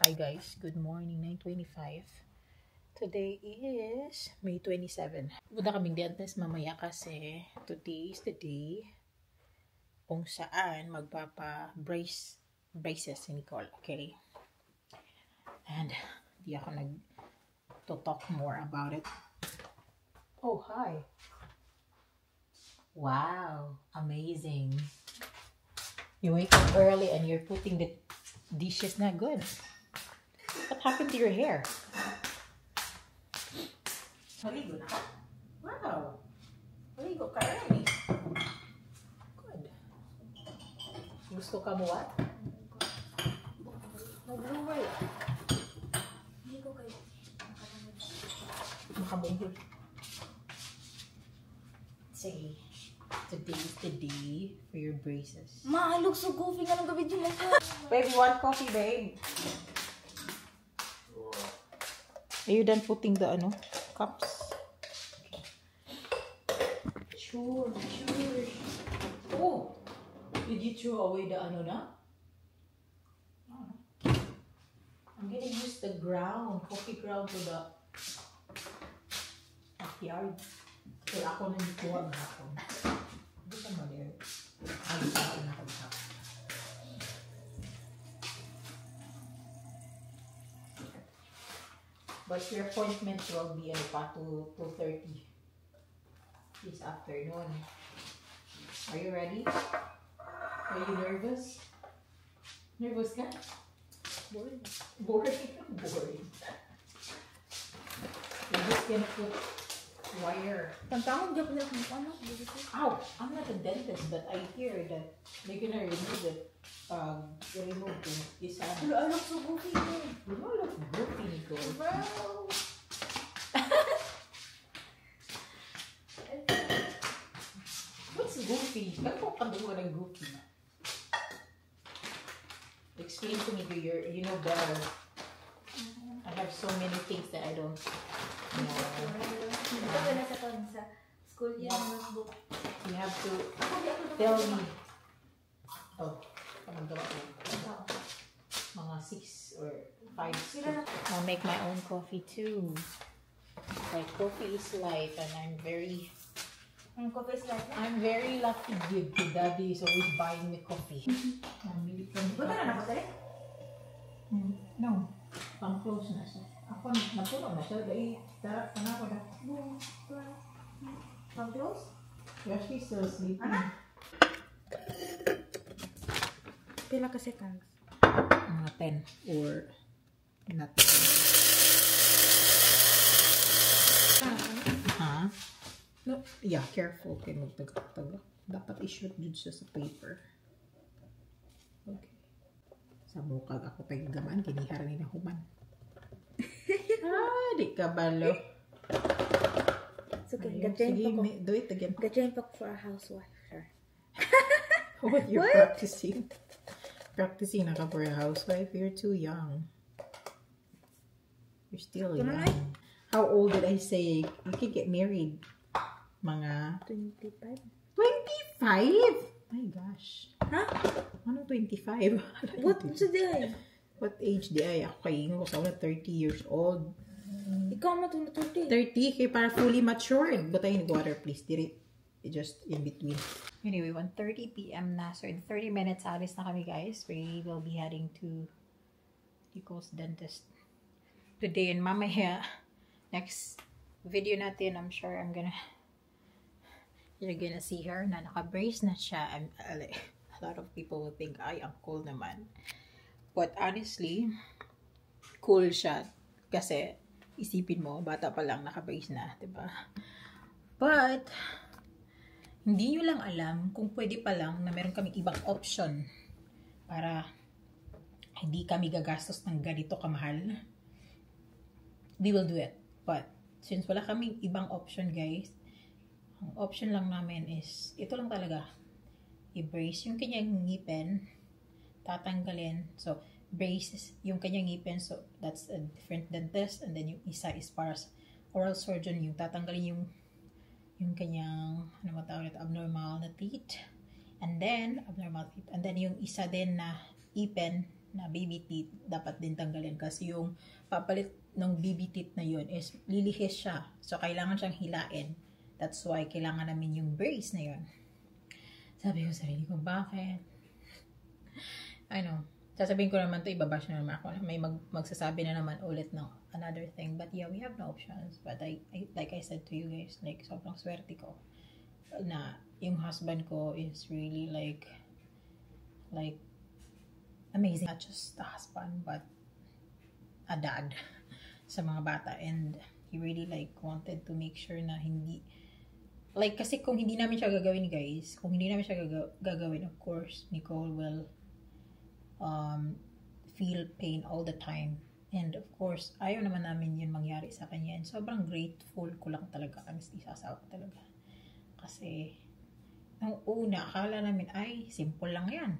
Hi guys, good morning, 9:25. Today is May 27. Punta kaming dentist mamaya kasi today is the day kung saan braces si Nicole, okay? And di ako to talk more about it. Oh, hi. Wow, amazing. You wake up early and you're putting the dishes na good. What happened to your hair? Maligo na ka? Wow! Maligo ka rin eh. Good. Gusto ka mo what? Mag-blower. Hindi ko kayo Makabungkol. Say, today is the day for your braces. Ma, I look so goofy nga nung gabi dyan lang ko. Babe, you want coffee, babe? Are you done putting the cups? Sure. Oh, did you throw away the na? Oh. I'm gonna use the coffee ground to the backyard. Kaya ako na nikuha hapon. Hindi ka mali. Ayos ako na hapon. But your appointment will be to 2:30 this afternoon. Are you ready? Are you nervous? Nervous ka? Boring. You're just gonna put wire. Tantangog dyan pala kung ano. Ow! I'm not a dentist, but I hear that they're gonna remove the this I look so goofy eh. You don't look goofy, Nicole. Wow. What's goofy? Bakit ka doon ng goofy? Explain to me, you know better. I have so many things that I don't know. Ito ka na sa school yan, notebook. You have to tell me. Oh, kamagawa ko. Mga 6 or 5. I'll make my own coffee too. My coffee is light and I'm very lucky good. Daddy is always buying me coffee. Buta na nakatali? No. Pang-close na siya. Ako, napuno na siya. Dahil, ako na. Pang-close? Yeah, she's still sleeping. Anak? Pila ka seconds? Mga 10 or not 10. Huh? No, yeah, careful kayo magtagak-tagak. Dapat i-shoot dun siya sa paper. Okay. Sa bukag ako tayo gaman, kinihara ni na human. Di ka balo. It's okay. Sige, do it again. Gajain pa for a housewife, sir. What you're practicing? Practicing na ka for a housewife? You're too young. You're still young. How old did I say? You can get married. Mga 25. 25? My gosh. Huh? Ano 25? What today? What age di ay? Ako kayo ko sa 30 years old. Ikaw na 30. 30 kay para fully matured. But I need water please. Just in between. Anyway, 1:30 p.m. na. So in 30 minutes, alis na kami guys. We will be heading to Nicole's dentist today. And mamaya, next video natin, I'm sure you're gonna see her na naka-brace na siya. A lot of people will think, ay, ang cool naman. But honestly, cool siya. Kasi, isipin mo, bata pa lang, naka-brace na, diba? But, hindi nyo lang alam kung pwede pa lang na meron kaming ibang option para hindi kami gagastos ng ganito kamahal. We will do it. But, since wala kaming ibang option, guys, ang option lang namin is, ito lang talaga. I-brace yung kanyang ngipin, tatanggalin. So, brace yung kanyang ngipin. So, that's a different dentist. And then, yung isa is para oral surgeon, yung tatanggalin yung kanyang, abnormal na teeth. And then, yung isa din na ipin na baby teeth, dapat din tanggalin kasi yung papalit ng baby teeth na yun is lilihis siya. So, kailangan siyang hilain. That's why kailangan namin yung brace na yun. Sabi ko sa sarili ko, bakit? Sasabihin ko naman to, ibabash na naman ako. May magsasabi na naman ulit ng another thing. But yeah, we have no options. But like I said to you guys, like, sobrang swerte ko na yung husband ko is really like amazing. Not just a husband, but a dad sa mga bata. And he really like wanted to make sure na hindi, like, kasi kung hindi namin siya gagawin, guys, kung hindi namin siya gagawin, of course, Nicole will feel pain all the time. And of course, ayaw naman namin yun mangyari sa kanya. And sobrang grateful ko lang talaga kami sa asawa ko talaga. Kasi, nung una, akala namin, ay, simple lang yan.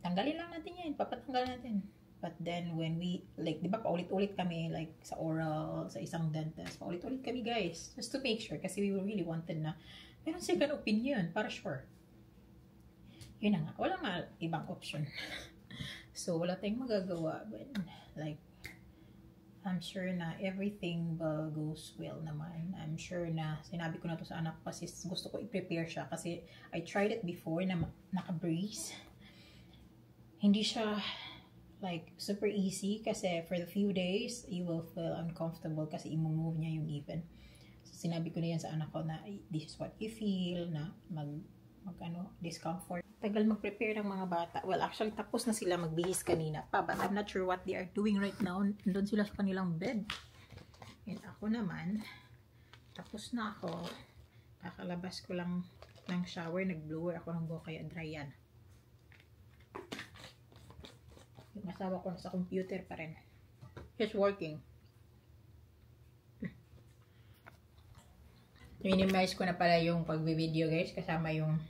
Tanggalin lang natin yan. Papatanggal natin. But then, when we, like, di ba, paulit-ulit kami, like, sa oral, sa isang dentist, paulit-ulit kami, guys. Just to make sure. Kasi we really wanted na, meron second opinion, para sure. Yun na nga. Wala nga ibang option. So, wala tayong magagawa. But, like, I'm sure na everything goes well naman. I'm sure na sinabi ko na to sa anak ko kasi gusto ko i-prepare siya. Kasi I tried it before na naka-brace. Hindi siya like super easy kasi for the few days, you will feel uncomfortable kasi i-move niya yung ngipin. So, sinabi ko na yan sa anak ko na this is what you feel, na discomfort. Tagal mag-prepare ng mga bata. Well, actually, tapos na sila magbihis kanina pa. But I'm not sure what they are doing right now. Nandun sila sa kanilang bed. And ako naman, tapos na ako. Kakalabas ko lang ng shower. Nag-blower ako ng buhok kaya dry yan. Yung asawa ko nasa computer pa rin. He's working. Minimize ko na pala yung pag-video, guys. Kasama yung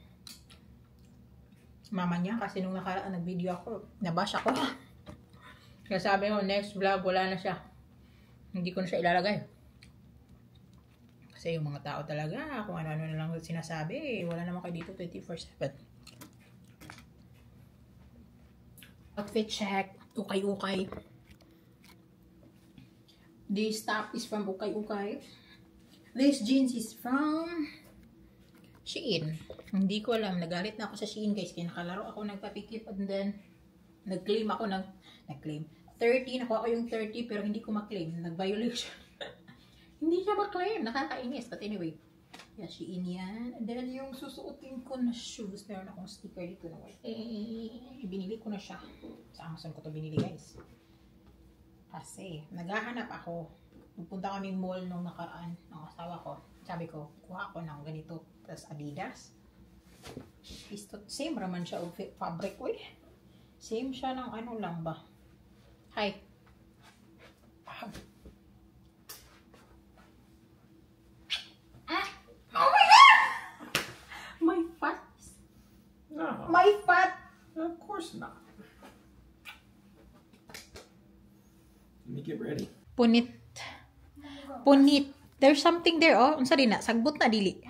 mama niya. Kasi nung nakaraan nag-video ako, nabash ako. Kaya sabi ko, next vlog, wala na siya. Hindi ko na siya ilalagay. Kasi yung mga tao talaga, kung ano-ano na lang sinasabi, wala naman kayo dito 24/7. Outfit check. Ukay-ukay. This top is from Ukay-ukay. This jeans is from Shein. Hindi ko alam. Nagalit na ako sa Shein, guys. Kaya nakalaro ako, nagpapikip. And then, nag-claim ako ng 30. Nakuha ko yung 30, pero hindi ko ma-claim. Nag-violation. Hindi siya ma-claim. Nakakainis. But anyway, yeah, Shein yan. And then, yung susuotin ko na shoes, meron akong sticker dito na white. Binili ko na siya. Sa Amazon ko to binili, guys. Kasi, naghahanap ako. Pupunta kami mall nung nakaraan ng asawa ko. Sabi ko, kuha ako ng ganito. Tapos Adidas. Same raman siya o fabric. Uy. Same siya ng ano lang ba. Hi. Oh my God! My fat. No. My fat. Of course not. Let me get ready. Punit. Punit. There's something there, oh. Unsa din na? Sagbot na, dili.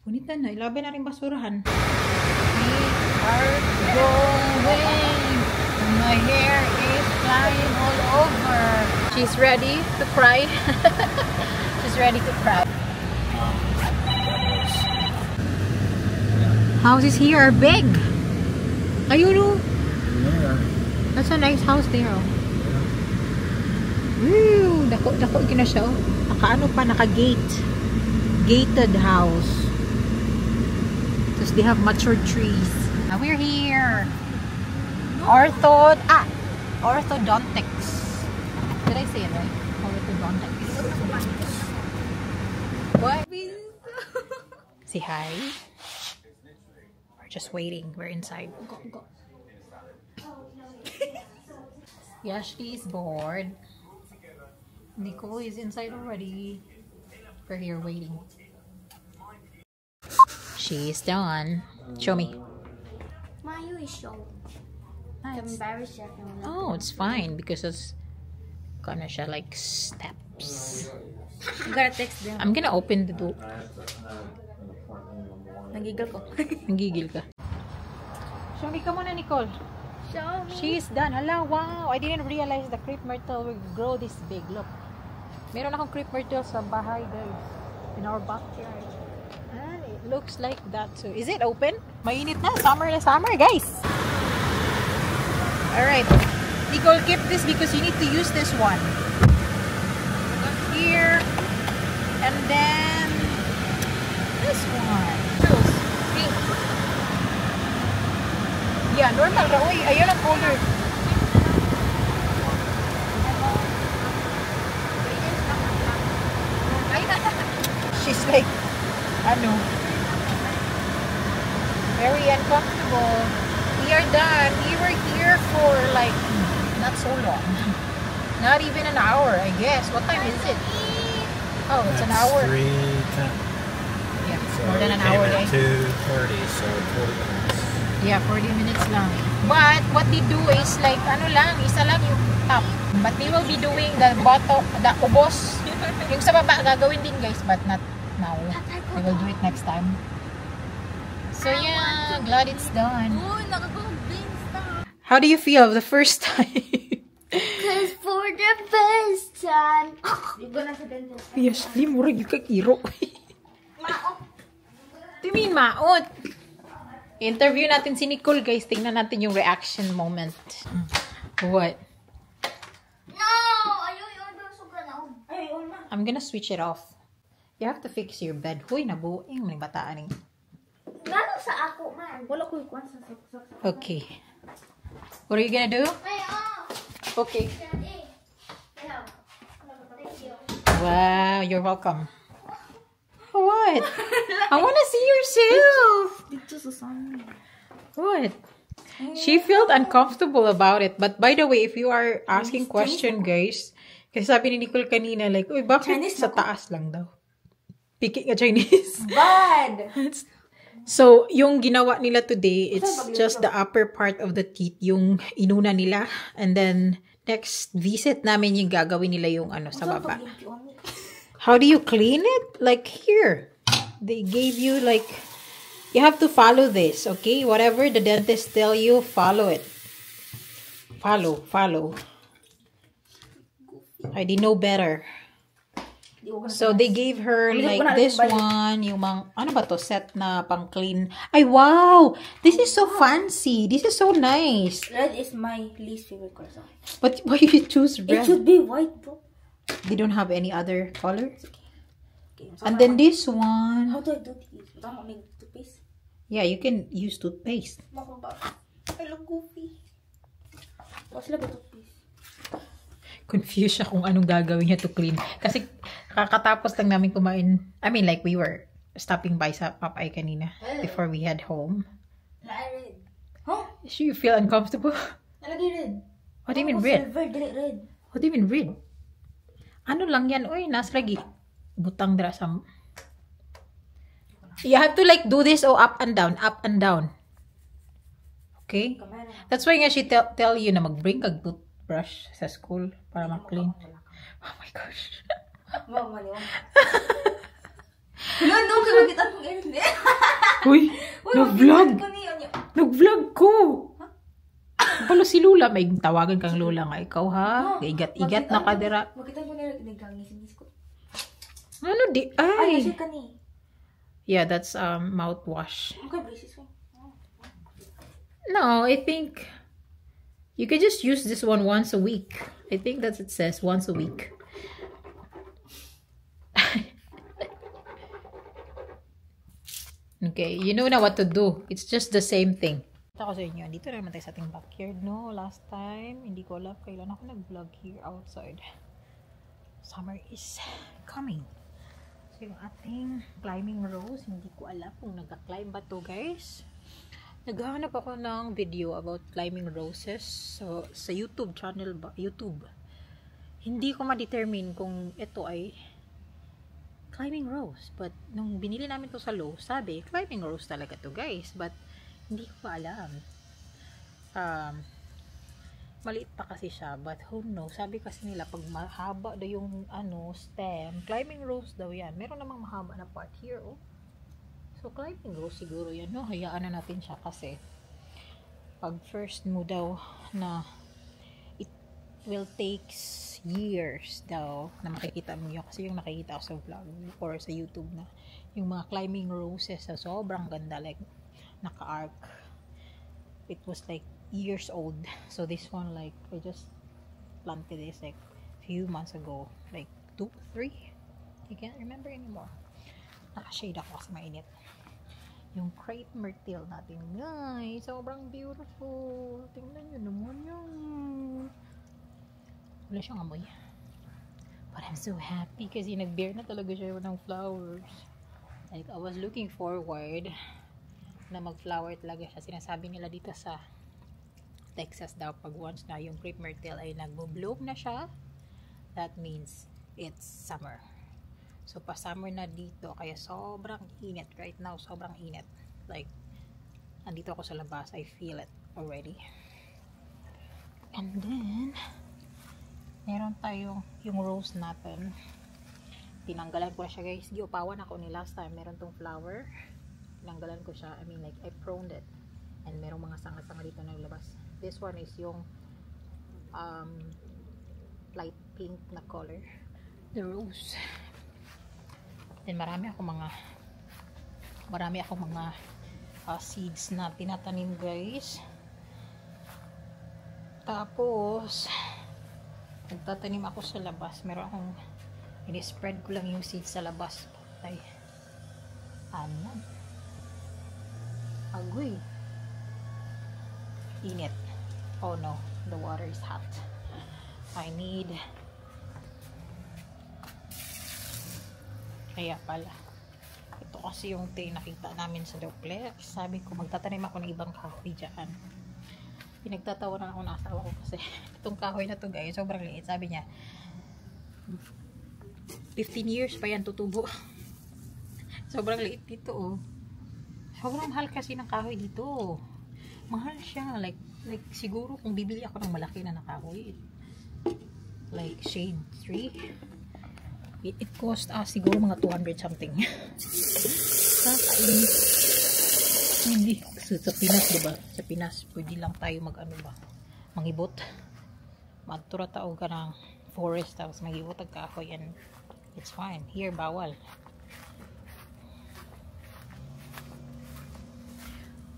Punit na. Ilaban na rin basurahan. We are going. My hair is flying all over. She's ready to cry. She's ready to cry. Houses here are big. Ayun, oh. Yeah. That's a nice house there, oh. Woo! Dako gina siya, oh. Naka-ano pa, naka-gate. Gated house. Tapos they have mature trees. Now we're here. Orthodontics. Did I say it right? Orthodontics. What? Say hi. We're just waiting. We're inside. Go. Ashley is bored. Nicole is inside already. We're here waiting. She's done. Show me. Ma, you is show. Nice. Embarrassed siya. Oh, it's fine because it's gonna show like steps. You gotta text them. I'm gonna open the door. I have an appointment in the morning. Nagigil ko. Nagigil ka. Show me ka muna, Nicole. Show me. She's done. Hala, wow. I didn't realize the crepe myrtle will grow this big. Look. Meron akong crepe myrtle sa bahay, guys. In our backyard. And it looks like that too. Is it open? Mainit na. Summer na summer, guys. Alright. Nicole, keep this because you need to use this one. Here. And then this one. Pink. Yeah, normal ra. Uy, ayun ang color. She's like, very uncomfortable. We are done. We were here for like, not so long. Not even an hour, I guess. What time is it? Oh, it's an hour. 3:10. Yeah, So more than an we came hour, at guys. 2:30, so 40 minutes. Yeah, 40 minutes lang. But what they do is like, isa lang yung top. But they will be doing the bottom, the ubos. Yung sa baba, gagawin din guys, but not now. They will do it next time. So yeah, glad it's done. Uy, nakaka-convince na. How do you feel the first time? Because for the first time. Di ba nasa dentist? Yes, di mo rin yung kakiro. Maot. Do you mean maot? Interview natin si Nicole guys. Tingnan natin yung reaction moment. What? No! Ayaw yung suga na. Ayaw na. I'm gonna switch it off. You have to fix your bed. Huy, nabuing. Maning bataan eh. Gano'n sa ako, man. Wala ko yung kwan sa Okay. What are you gonna do? Ayaw. Okay. Daddy. Hello. Thank you. Wow, you're welcome. What? I wanna see yourself. Dito sa sun. What? She felt uncomfortable about it. But by the way, if you are asking question, guys, kasi sabi ni Nicole kanina, like, uy, bakit Chinese sa taas lang daw? Speaking a Chinese. Bad! So, yung ginawa nila today, it's just the upper part of the teeth, yung inuna nila. And then, next visit namin yung gagawin nila yung sa baba. How do you clean it? Like here. They gave you like, you have to follow this, okay? Whatever the dentist tell you, follow it. Follow. I didn't know better. So they gave her like this one, yung ano ba to, set na pang clean. Ay wow, this is so fancy. This is so nice. Red is my least favorite color. But why you choose It red? should be white, bro. They don't have any other color. Okay, And then this one, how do I do this? Tama may toothpaste. yeah, you can use toothpaste. I look goofy. What's like a toothpaste? Confused siya kung anong gagawin niya to clean. Kasi kakatapos lang namin kumain. I mean, like we were stopping by sa Popeye kanina before we head home. Red. Huh? So you feel uncomfortable? Nalagay red. What do you mean red? Silver, dili red. What do you mean red? Ano lang yan? Uy, nas lagi. Butang dra sa... You have to like do this up and down. Okay? That's why nga she tell you na mag-bring kag toothbrush sa school para ma-clean. Oh my gosh. Wow, mali. No, kaya kita kong erde. Uy, nag-vlog ko. Palo si Lula, may tawagan kang Lula nga ikaw ha. Igat-igat na kadira. Makita ko nila nagkangis ko. Ano di? Ay, Ay. siya kani. Yeah, that's mouthwash. Okay, braces ko. No, I think you could just use this one once a week. I think that's it says once a week. Okay, you know now what to do. It's just the same thing. Ito ko sa inyo, dito naman tayo sa ating backyard, no? Last time, hindi ko alam kailan ako nag-vlog here outside. Summer is coming. So, yung ating climbing rose, hindi ko alam kung nagka-climb ba to, guys. Naghahanap ako ng video about climbing roses. So, sa YouTube channel ba? YouTube. Hindi ko ma-determine kung ito ay climbing rose. But, nung binili namin to sa Lowe's, sabi, climbing rose talaga to, guys. But, hindi ko pa alam. Maliit pa kasi siya. But, who knows? Sabi kasi nila, pag mahaba daw yung stem, climbing rose daw yan. Meron namang mahaba na part here, oh. So, climbing rose siguro yan, no? Hayaan na natin siya kasi pag first mo daw na it will takes years daw na makikita mo yun. Kasi yung nakikita ko sa vlog or sa YouTube na yung mga climbing roses na sobrang ganda, like naka-arc. It was like years old. So this one, like I just planted this like few months ago, like 2, 3, I can't remember anymore. Naka-shade ako kasi mainit. Yung crepe myrtle natin, guys, sobrang beautiful. Tingnan nyo naman yun. Wala siyang amoy, but I'm so happy kasi nag-bear na talaga siya ng flowers. Like I was looking forward na mag-flower talaga siya. Sinasabi nila dito sa Texas daw, pag once na yung crepe myrtle ay nagbo-bloom na siya, that means it's summer. So pa summer na dito, kaya sobrang init right now, sobrang init. Like andito ako sa labas, I feel it already. And then meron tayong yung rose natin, tinanggalan ko na siya, guys. Giupawan ako ni last time. Meron tong flower, tinanggalan ko siya. I mean like I pruned it, and merong mga sanga-sanga dito na labas. This one is yung light pink na color, the rose. Then marami akong mga seeds na tinatanim, guys. Tapos nagtatanim ako sa labas. Meron akong ini-spread ko lang yung seeds sa labas. Ay, ano? Agoy. Init. Oh no, the water is hot. I need. Kaya pala. Ito kasi yung nakita namin sa duplex. Sabi ko, magtatanim ako ng ibang kahoy dyan. Pinagtatawanan ako ng asawa ko kasi itong kahoy na to, guys, sobrang liit. Sabi niya 15 years pa yan tutubo. Sobrang liit dito, oh. Sobrang mahal kasi ng kahoy dito. Mahal siya. Like siguro kung bibili ako ng malaki na kahoy, like shade 3, it cost siguro mga 200 something. Kakain. Hindi. So, sa Pinas, diba? Sa Pinas, pwede lang tayo mangibot. Magtura tao ka ng forest, tapos magibot ang kahoy, and it's fine. Here, bawal.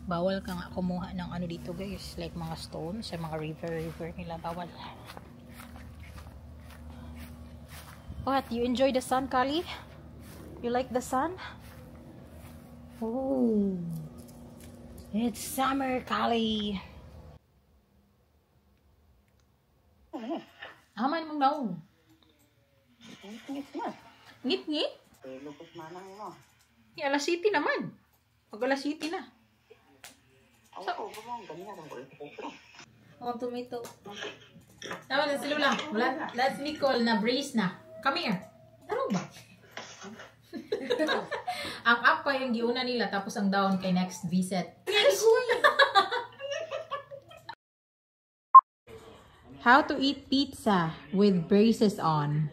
Bawal ka nga kumuha ng ano dito, guys. Like mga stones, sa mga river nila, bawal. What? You enjoy the sun, Kali? You like the sun? Oh, it's summer, Kali. Aman mong naong. Ngit-ngit? Lupos manang mo. Alas City naman. Pag alas City na. Oo, bumang ganyan ang ulit ko. Oh, tomato. Tama na sila lang. Let's Nicole na brace na. Come here. Ano ba? Ang up pa yung giuna nila, tapos ang down kay next visit. How to eat pizza with braces on.